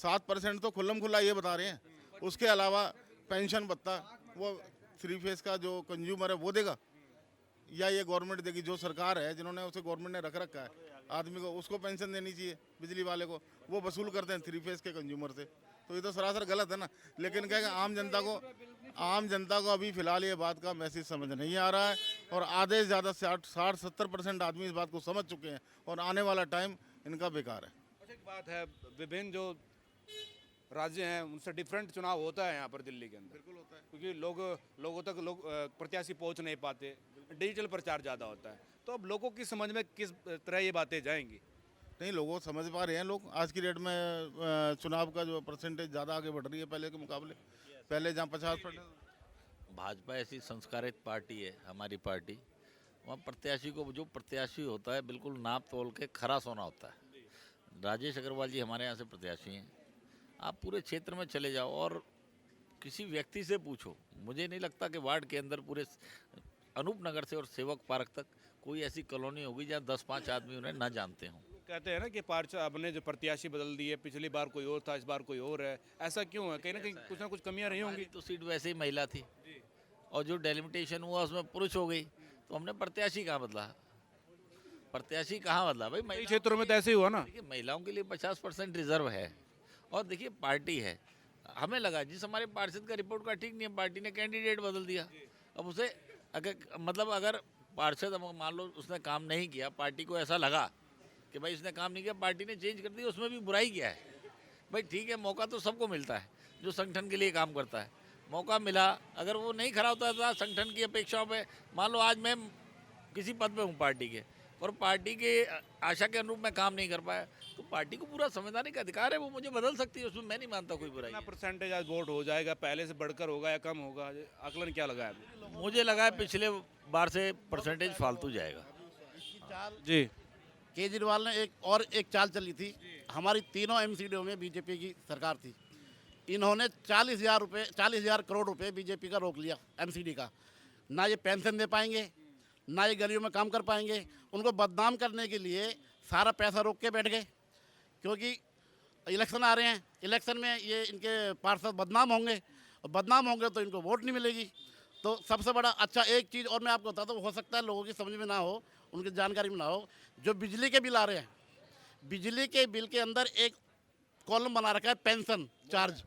7% तो खुल्लम खुल्ला ये बता रहे हैं। उसके अलावा पेंशन भत्ता वो 3 फेस का जो कंज्यूमर है वो देगा, या ये गवर्नमेंट देगी? जो सरकार है जिन्होंने उसे गवर्नमेंट ने रख रखा है आदमी को, उसको पेंशन देनी चाहिए, बिजली वाले को वो वसूल करते हैं 3 फेस के कंज्यूमर से। तो ये तो सरासर गलत है ना। लेकिन क्या है कि आम जनता को अभी फिलहाल ये बात का मैसेज समझ नहीं आ रहा है, और आधे से ज़्यादा 60-70% आदमी इस बात को समझ चुके हैं, और आने वाला टाइम इनका बेकार है। अच्छा, एक बात है, विभिन्न जो राज्य हैं उनसे डिफरेंट चुनाव होता है यहाँ पर दिल्ली के अंदर। बिल्कुल होता है। क्योंकि लोगों तक प्रत्याशी पहुँच नहीं पाते, डिजिटल प्रचार ज़्यादा होता है। तो अब लोगों की समझ में किस तरह ये बातें जाएंगी? नहीं, लोगों को समझ पा रहे हैं लोग। आज की डेट में चुनाव का जो परसेंटेज ज़्यादा आगे बढ़ रही है पहले के मुकाबले। पहले जहाँ 50%। भाजपा ऐसी संस्कारित पार्टी है, हमारी पार्टी। वहाँ प्रत्याशी को, जो प्रत्याशी होता है, बिल्कुल नाप तोल के खरा सोना होता है। राजेश अग्रवाल जी हमारे यहाँ से प्रत्याशी हैं। आप पूरे क्षेत्र में चले जाओ और किसी व्यक्ति से पूछो, मुझे नहीं लगता कि वार्ड के अंदर पूरे अनूप नगर से और सेवक पार्क तक कोई ऐसी कॉलोनी होगी जहाँ 10-5 आदमी उन्हें न जानते हों। कहते हैं ना कि पार्षद अपने जो प्रत्याशी बदल दिए, पिछली बार कोई और था, इस बार कोई और है। ऐसा क्यों है? कहीं ना कुछ कमियां रही होंगी। तो सीट वैसे ही महिला थी, और जो डेलिमिटेशन हुआ उसमें पुरुष हो गई, तो हमने प्रत्याशी कहाँ बदला? प्रत्याशी कहाँ बदला भाई? कई क्षेत्रों में तो ऐसे ही हुआ ना। देखिए, महिलाओं के लिए 50% रिजर्व है, और देखिए पार्टी है। हमें लगा जिस हमारे पार्षद का रिपोर्ट का ठीक नहीं है, पार्टी ने कैंडिडेट बदल दिया। अब उसे अगर पार्षद मान लो उसने काम नहीं किया, पार्टी को ऐसा लगा कि भाई इसने काम नहीं किया, पार्टी ने चेंज कर दिया, उसमें भी बुराई किया है। भाई ठीक है, मौका तो सबको मिलता है जो संगठन के लिए काम करता है। मौका मिला, अगर वो नहीं खरा होता था संगठन की अपेक्षाओं पे, मान लो आज मैं किसी पद पे हूँ पार्टी के, और पार्टी के आशा के अनुरूप मैं काम नहीं कर पाया, तो पार्टी को पूरा संवैधानिक अधिकार है, वो मुझे बदल सकती है, उसमें मैं नहीं मानता कोई बुराई। कितना परसेंटेज आज वोट हो जाएगा? पहले से बढ़कर होगा या कम होगा? आकलन क्या लगा है? मुझे लगा है पिछले बार से परसेंटेज फालतू जाएगा। जी, केजरीवाल ने एक चाल चली थी। हमारी तीनों एमसीडीओ में बीजेपी की सरकार थी। इन्होंने 40,000 करोड़ रुपए बीजेपी का रोक लिया, एमसीडी का। ना ये पेंशन दे पाएंगे, ना ये गलियों में काम कर पाएंगे। उनको बदनाम करने के लिए सारा पैसा रोक के बैठ गए, क्योंकि इलेक्शन आ रहे हैं। इलेक्शन में ये इनके पार्षद बदनाम होंगे, और बदनाम होंगे तो इनको वोट नहीं मिलेगी। तो सबसे बड़ा अच्छा एक चीज़ और मैं आपको बताता हूँ, हो सकता है लोगों की समझ में ना हो, उनकी जानकारी में ना हो। जो बिजली के बिल आ रहे हैं, बिजली के बिल के अंदर एक कॉलम बना रखा है पेंशन चार्ज।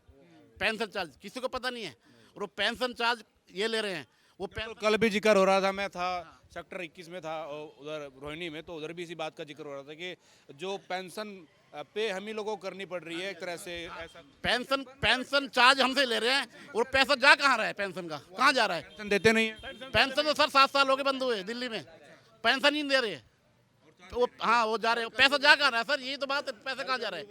पेंशन चार्ज किसी को पता नहीं है, और वो पेंशन चार्ज ये ले रहे हैं। वो कल भी जिक्र हो रहा था, मैं था सेक्टर 21 में था, उधर रोहिणी में, तो उधर भी इसी बात का जिक्र हो रहा था कि जो पेंशन पे हम ही लोगों को करनी पड़ रही है एक तरह से। ऐसा पेंशन चार्ज हमसे ले रहे हैं, और पैसा जा कहाँ रहा है? पेंशन का कहाँ जा रहा है? पेंशन देते नहीं है। पेंशन तो सर 7 साल हो गए बंद हुए दिल्ली में, पेंशन ही नहीं दे रहे। वो हाँ, वो जा रहे हैं, पैसा जा कहाँ रहा है सर? यही तो बात है, पैसा कहाँ जा रहा है?